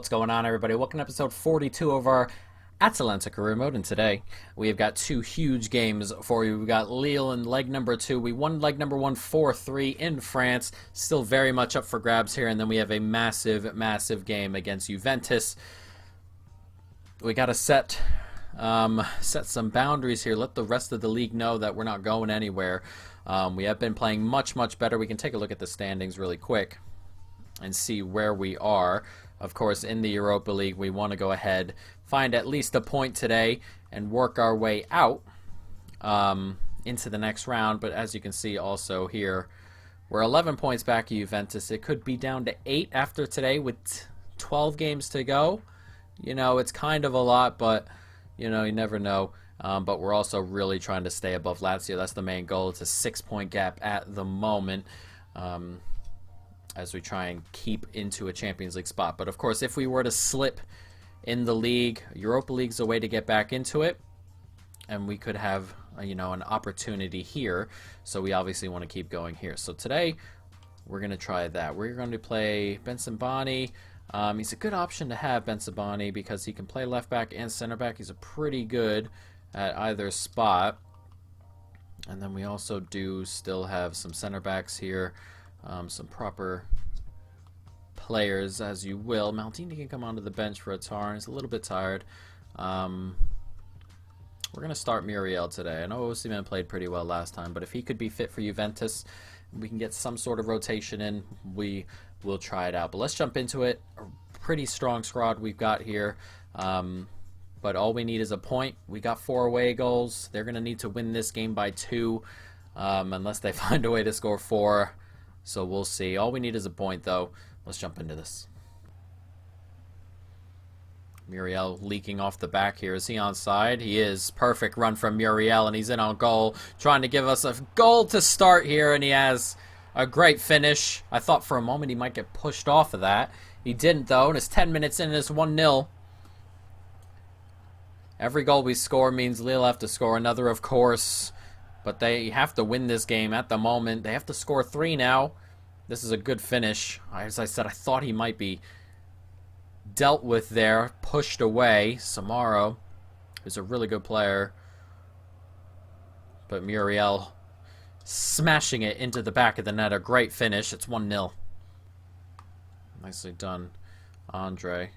What's going on, everybody? Welcome to episode 42 of our Atalanta career mode, and today we have got two huge games for you. We've got Lille in leg number 2. We won leg number 1 4-3 in France. Still very much up for grabs here, and then we have a massive game against Juventus. We got to set some boundaries here. Let the rest of the league know that we're not going anywhere. We have been playing much better. We can take a look at the standings really quick and see where we are. Of course, in the Europa League, we want to go ahead, find at least a point today, and work our way out into the next round. But as you can see also here, we're 11 points back at Juventus. It could be down to 8 after today with 12 games to go. You know, it's kind of a lot, but, you know, you never know. But we're also really trying to stay above Lazio. That's the main goal. It's a 6-point gap at the moment. As we try and keep into a Champions League spot. But of course, if we were to slip in the league, Europa League's a way to get back into it, and we could have, you know, an opportunity here. So we obviously want to keep going here. So today, we're going to try that. We're going to play Bensabani. He's a good option to have, Bensabani, because he can play left back and center back. He's pretty good at either spot. And then we also do still have some center backs here. Some proper players, as you will. Maldini can come onto the bench for Atar. He's a little bit tired. We're going to start Muriel today. I know Osimhen played pretty well last time, but if he could be fit for Juventus, we can get some sort of rotation in, we will try it out. But let's jump into it. A pretty strong squad we've got here. But all we need is a point. We got 4 away goals. They're going to need to win this game by 2, unless they find a way to score 4. So we'll see. All we need is a point, though. Let's jump into this. Muriel leaking off the back here. Is he onside? He is. Perfect run from Muriel, and he's in on goal. Trying to give us a goal to start here, and he has a great finish. I thought for a moment he might get pushed off of that. He didn't, though, and it's 10 minutes in, and it's 1-0. Every goal we score means Lille have to score another, of course. But they have to win this game at the moment. They have to score 3 now. This is a good finish. As I said, I thought he might be dealt with there. Pushed away. Samaro is a really good player. But Muriel smashing it into the back of the net. A great finish. It's 1-0. Nicely done. Andre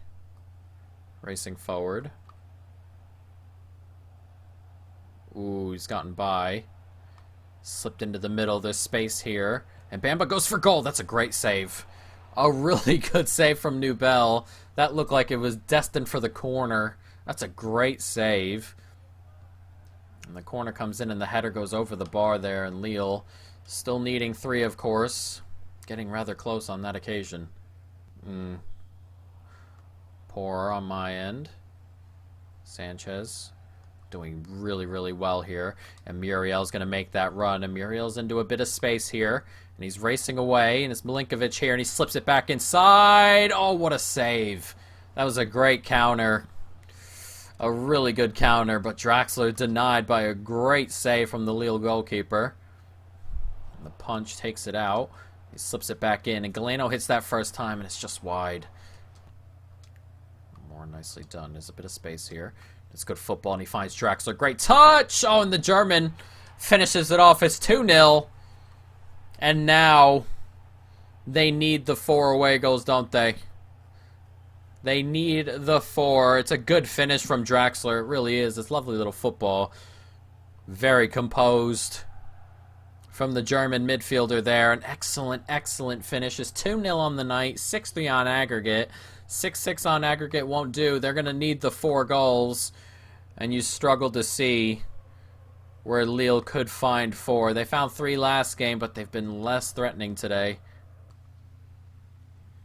racing forward. Ooh, he's gotten by. Slipped into the middle. There's space here. And Bamba goes for goal. That's a great save. A really good save from Nubel. That looked like it was destined for the corner. That's a great save. And the corner comes in and the header goes over the bar there. And Lille still needing 3, of course. Getting rather close on that occasion. Poor on my end. Sanchez doing really well here, and Muriel's going to make that run, and Muriel's into a bit of space here, and he's racing away, and it's Milinkovic here, and he slips it back inside. Oh, what a save. That was a great counter. A really good counter, but Draxler denied by a great save from the Lille goalkeeper. And the punch takes it out. He slips it back in, and Galeno hits that first time, and it's just wide. More nicely done. There's a bit of space here. It's good football, and he finds Draxler. Great touch! Oh, and the German finishes it off. It's 2-0. And now they need the 4 away goals, don't they? They need the 4. It's a good finish from Draxler. It really is. It's lovely little football. Very composed from the German midfielder there. An excellent finish. It's 2-0 on the night. 6-3 on aggregate. 6-6 on aggregate won't do. They're going to need the 4 goals. And you struggle to see where Lille could find 4. They found 3 last game, but they've been less threatening today.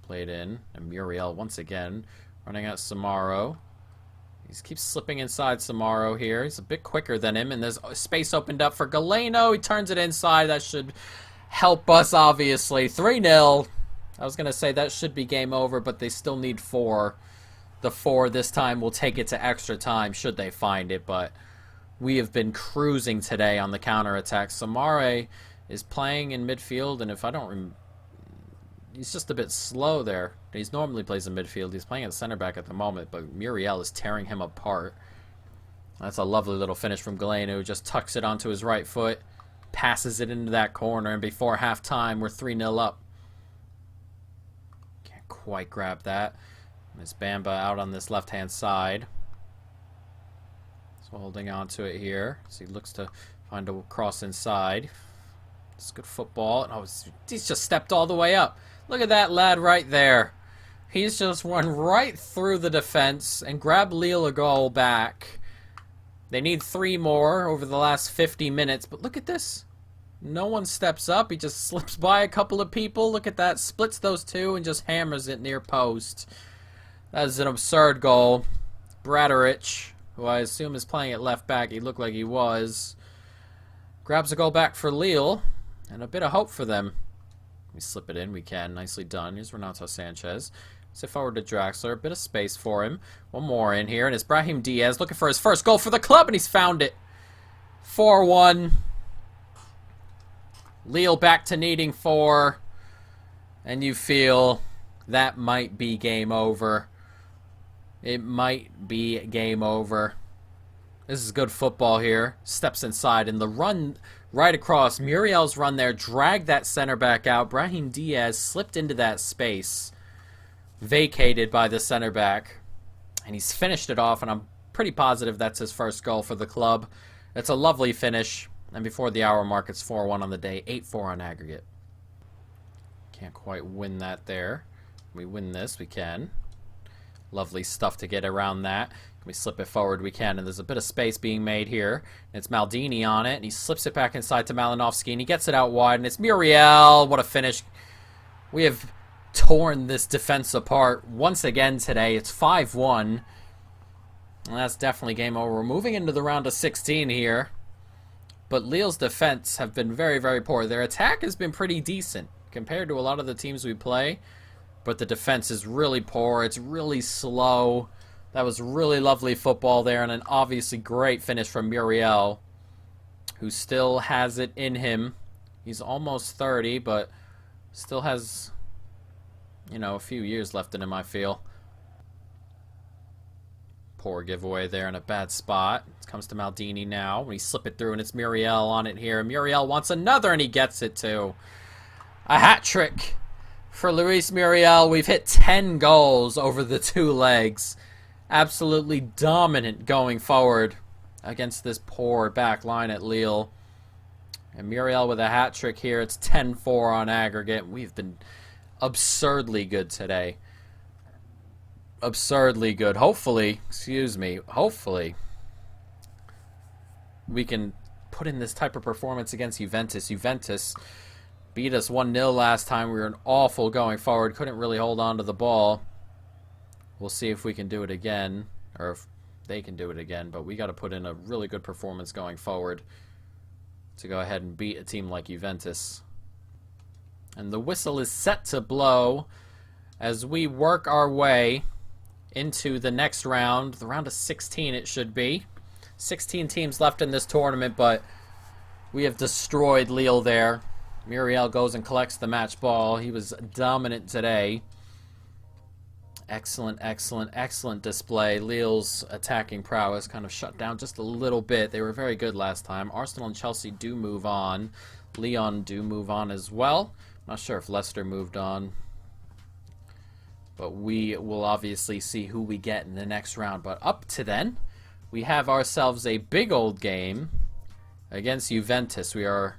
Played in. And Muriel once again running at Samaro. He keeps slipping inside Samaro here. He's a bit quicker than him, and there's space opened up for Galeno. He turns it inside. That should help us, obviously. 3-0. I was going to say that should be game over, but they still need 4. The 4 this time will take it to extra time should they find it, but we have been cruising today on the counterattack. Samare is playing in midfield, and if I don't he's just a bit slow there. He's normally plays in midfield. He's playing at center back at the moment, but Muriel is tearing him apart. That's a lovely little finish from Galeno, who just tucks it onto his right foot, passes it into that corner, and before halftime, we're 3-0 up. Can't quite grab that. Miss Bamba out on this left-hand side. So holding on to it here. So he looks to find a cross inside. It's good football. Oh, he's just stepped all the way up. Look at that lad right there. He's just run right through the defense and grabbed Lille a goal back. They need 3 more over the last 50 minutes, but look at this. No one steps up. He just slips by a couple of people. Look at that. Splits those two and just hammers it near post. That is an absurd goal. Bradarich, who I assume is playing at left back, he looked like he was, grabs a goal back for Lille, and a bit of hope for them. We slip it in, we can. Nicely done. Here's Renato Sanchez. Sit forward to Draxler. A bit of space for him. One more in here, and it's Brahim Diaz looking for his first goal for the club, and he's found it. 4-1. Lille back to needing 4, and you feel that might be game over. It might be game over. This is good football here. Steps inside, and the run right across. Muriel's run there, dragged that center back out. Brahim Diaz slipped into that space, vacated by the center back, and he's finished it off, and I'm pretty positive that's his first goal for the club. It's a lovely finish, and before the hour mark, it's 4-1 on the day, 8-4 on aggregate. Can't quite win that there. We win this, we can. Lovely stuff to get around that. Can we slip it forward? We can, and there's a bit of space being made here. It's Maldini on it, and he slips it back inside to Malinovsky, and he gets it out wide, and it's Muriel. What a finish. We have torn this defense apart once again today. It's 5-1, and that's definitely game over. We're moving into the round of 16 here, but Lille's defense have been very, very poor. Their attack has been pretty decent compared to a lot of the teams we play, but the defense is really poor. It's really slow. That was really lovely football there, and an obviously great finish from Muriel, who still has it in him. He's almost 30, but still has, you know, a few years left in him, I feel. Poor giveaway there in a bad spot. It comes to Maldini now. We slip it through, and it's Muriel on it here. Muriel wants another, and he gets it too. A hat trick for Luis Muriel. We've hit 10 goals over the 2 legs. Absolutely dominant going forward against this poor back line at Lille. And Muriel with a hat trick here. It's 10-4 on aggregate. We've been absurdly good today. Absurdly good. Hopefully we can put in this type of performance against Juventus. Juventus beat us 1-0 last time. We were awful going forward. Couldn't really hold on to the ball. We'll see if we can do it again, or if they can do it again, but we got to put in a really good performance going forward to go ahead and beat a team like Juventus. And the whistle is set to blow as we work our way into the next round, the round of 16 it should be. 16 teams left in this tournament, but we have destroyed Lille there. Muriel goes and collects the match ball. He was dominant today. Excellent, excellent, excellent display. Lille's attacking prowess kind of shut down just a little bit. They were very good last time. Arsenal and Chelsea do move on. Lyon do move on as well. Not sure if Leicester moved on. But we will obviously see who we get in the next round. But up to then, we have ourselves a big old game against Juventus. We are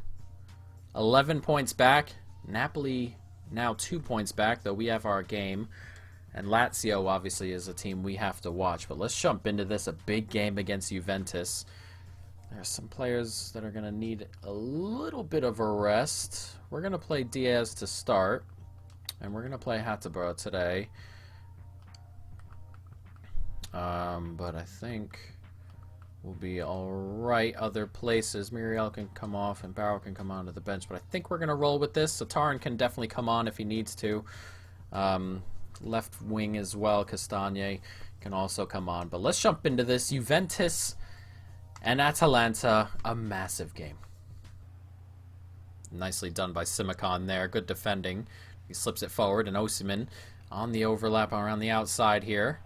11 points back. Napoli now 2 points back, though we have our game. And Lazio, obviously, is a team we have to watch. But let's jump into this. A big game against Juventus. There are some players that are going to need a little bit of a rest. We're going to play Diaz to start. And we're going to play Hattabra today. But I think we'll be alright other places. Muriel can come off and Barrow can come onto the bench. But I think we're going to roll with this. Sataran can definitely come on if he needs to. Left wing as well, Castagne can also come on. But let's jump into this. Juventus and Atalanta, a massive game. Nicely done by Simicon there. Good defending. He slips it forward, and Osimhen on the overlap around the outside here.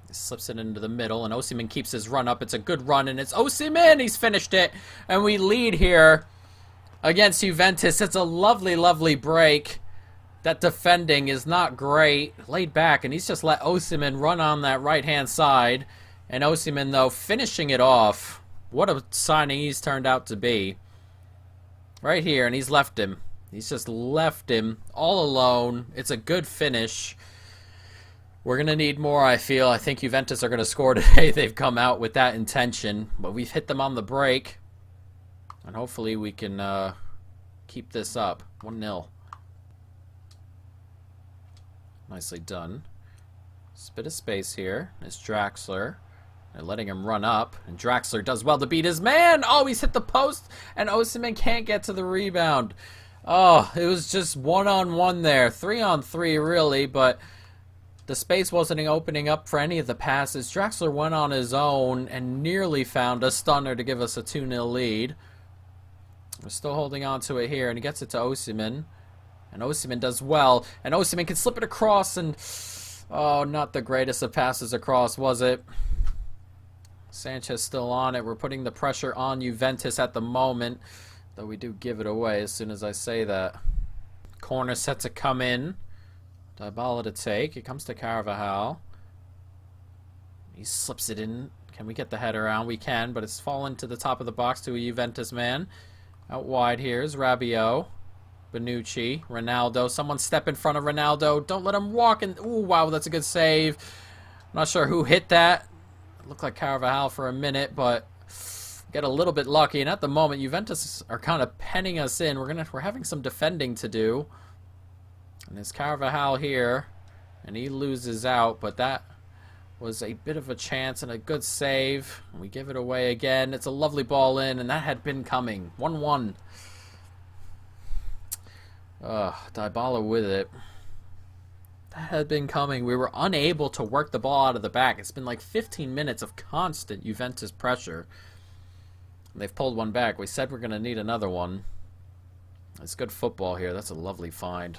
He slips it into the middle, and Osimhen keeps his run up. It's a good run, and it's Osimhen! He's finished it, and we lead here against Juventus. It's a lovely, lovely break. That defending is not great. Laid back, and he's just let Osimhen run on that right-hand side. And Osimhen, though, finishing it off. What a signing he's turned out to be. Right here, and he's left him. He's just left him all alone. It's a good finish. We're going to need more, I feel. I think Juventus are going to score today. They've come out with that intention. But we've hit them on the break. And hopefully we can keep this up. 1-0. Nicely done. Just a bit of space here. It's Draxler. They're letting him run up. And Draxler does well to beat his man. Oh, he's hit the post. And Osimhen can't get to the rebound. Oh, it was just 1-on-1 there. 3-on-3 really, but the space wasn't opening up for any of the passes. Draxler went on his own and nearly found a stunner to give us a 2-0 lead. We're still holding on to it here, and he gets it to Osimhen. And Osimhen does well. And Osimhen can slip it across, and oh, not the greatest of passes across, was it? Sanchez still on it. We're putting the pressure on Juventus at the moment, though we do give it away as soon as I say that. Corner set to come in. Dybala to take. It comes to Carvajal. He slips it in. Can we get the head around? We can, but it's fallen to the top of the box to a Juventus man. Out wide here is Rabiot. Bonucci. Ronaldo. Someone step in front of Ronaldo. Don't let him walk in. Ooh, wow, that's a good save. I'm not sure who hit that. It looked like Carvajal for a minute, but get a little bit lucky. And at the moment, Juventus are kind of penning us in. We're having some defending to do. And there's Carvajal here, and he loses out, but that was a bit of a chance and a good save. We give it away again. It's a lovely ball in, and that had been coming. 1-1. Dybala with it. That had been coming. We were unable to work the ball out of the back. It's been like 15 minutes of constant Juventus pressure. They've pulled one back. We said we're going to need another one. It's good football here. That's a lovely find.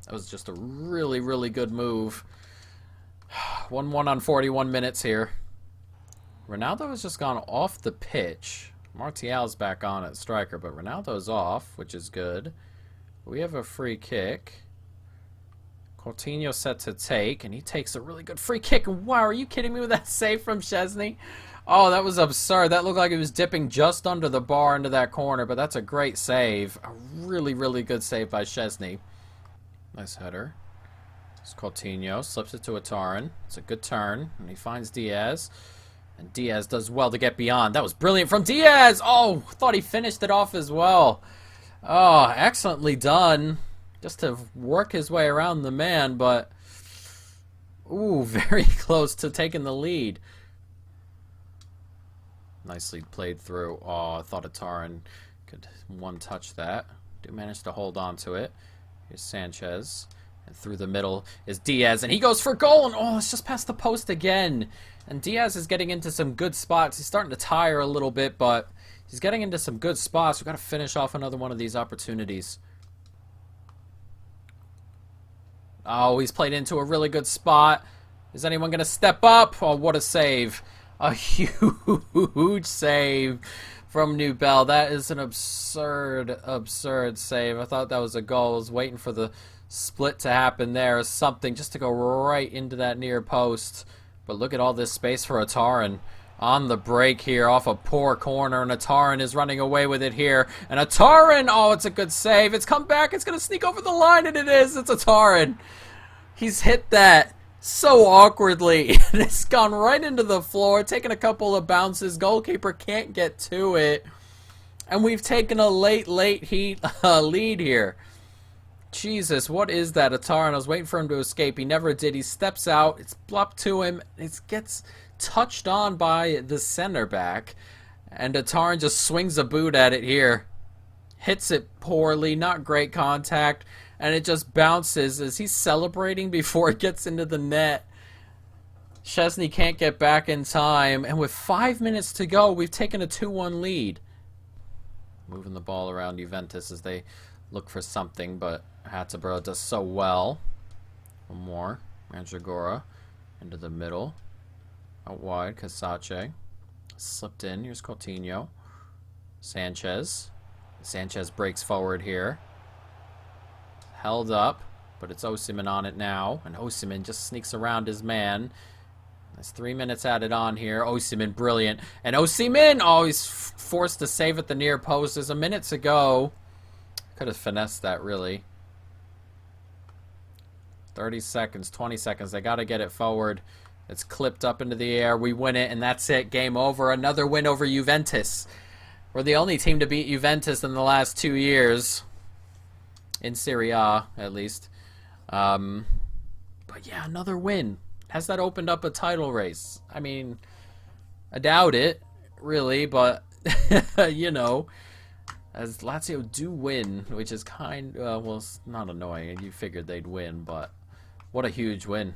That was just a really, really good move. 1-1 on 41 minutes here. Ronaldo has just gone off the pitch. Martial's back on at striker, but Ronaldo's off, which is good. We have a free kick. Coutinho set to take, and he takes a really good free kick. Wow, are you kidding me with that save from Szczesny? Oh, that was absurd. That looked like it was dipping just under the bar into that corner, but that's a great save. A really, really good save by Szczesny. Nice header. It's Coutinho. Slips it to Atarin. It's a good turn, and he finds Diaz. And Diaz does well to get beyond. That was brilliant from Diaz! Oh, thought he finished it off as well. Oh, excellently done. Just to work his way around the man, but ooh, very close to taking the lead. Nicely played through. Oh, I thought Atarin could one-touch that. Do manage to hold on to it. Here's Sanchez. And through the middle is Diaz, and he goes for goal, and oh, it's just past the post again. And Diaz is getting into some good spots. He's starting to tire a little bit, but he's getting into some good spots. We've got to finish off another one of these opportunities. Oh, he's played into a really good spot. Is anyone going to step up? Oh, what a save. A huge save from Nubel. That is an absurd, absurd save. I thought that was a goal. I was waiting for the split to happen there or something, just to go right into that near post. But look at all this space for Atarin. On the break here off a poor corner, and Atarin is running away with it here. And Atarin, oh, it's a good save. It's come back. It's going to sneak over the line, and it is. It's Atarin. He's hit that so awkwardly. And it's gone right into the floor, taking a couple of bounces. Goalkeeper can't get to it. And we've taken a late lead here. Jesus, what is that? Atarin, I was waiting for him to escape. He never did. He steps out. It's blocked to him. It gets touched on by the center back, and Atarin just swings a boot at it here. Hits it poorly, not great contact, and it just bounces as he's celebrating before it gets into the net. Szczesny can't get back in time, and with 5 minutes to go, we've taken a 2-1 lead. Moving the ball around Juventus as they look for something, but Hatzaburo does so well. One more. Mandragora into the middle. Out wide, Casace. Slipped in. Here's Coutinho. Sanchez. Sanchez breaks forward here. Held up, but it's Osimhen on it now. And Osimhen just sneaks around his man. There's 3 minutes added on here. Osimhen, brilliant. And Osimhen, oh, he's forced to save at the near post. There's a minute to go. Could have finessed that, really. 30 seconds, 20 seconds. They got to get it forward. It's clipped up into the air. We win it, and that's it. Game over. Another win over Juventus. We're the only team to beat Juventus in the last 2 years. In Serie A, at least. But yeah, another win. Has that opened up a title race? I mean, I doubt it, really, but, you know, as Lazio do win, which is well, it's not annoying. You figured they'd win, but what a huge win.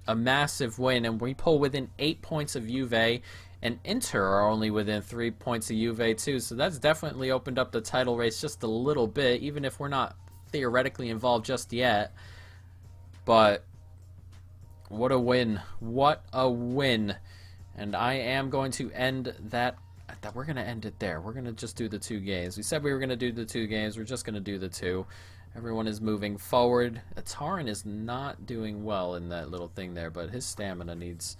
A massive win, and we pull within 8 points of Juve, and Inter are only within 3 points of Juve too, so that's definitely opened up the title race just a little bit, even if we're not theoretically involved just yet. But what a win. What a win. And I am going to end that. We're going to end it there. We're going to just do the 2 games. We said we were going to do the 2 games. We're just going to do the 2. Everyone is moving forward. Atarin is not doing well in that little thing there, but his stamina needs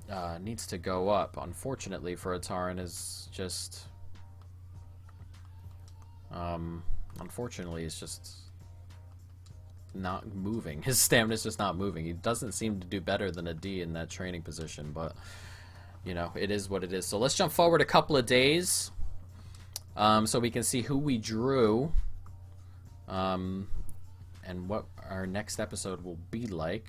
to go up. Unfortunately for Atarin, is just unfortunately it's just not moving. His stamina is just not moving. He doesn't seem to do better than a D in that training position, but you know, it is what it is. So let's jump forward a couple of days so we can see who we drew and what our next episode will be like.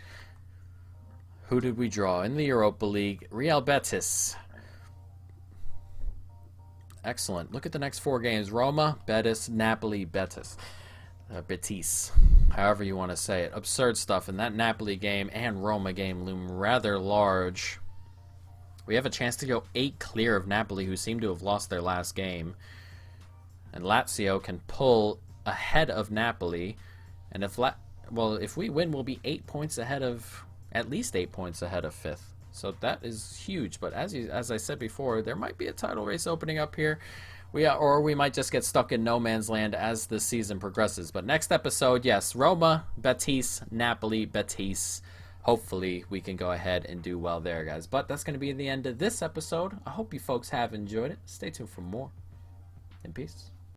Who did we draw in the Europa League? Real Betis. Excellent. Look at the next 4 games. Roma, Betis, Napoli, Betis. Betis. However you want to say it. Absurd stuff. And that Napoli game and Roma game loom rather large. We have a chance to go 8 clear of Napoli, who seem to have lost their last game. And Lazio can pull ahead of Napoli. And if we win, we'll be 8 points ahead of... at least 8 points ahead of 5th. So that is huge. But as I said before, there might be a title race opening up here. Or we might just get stuck in no man's land as the season progresses. But next episode, yes, Roma, Betis, Napoli, Betis. Hopefully we can go ahead and do well there, guys. But that's going to be the end of this episode. I hope you folks have enjoyed it. Stay tuned for more. And peace.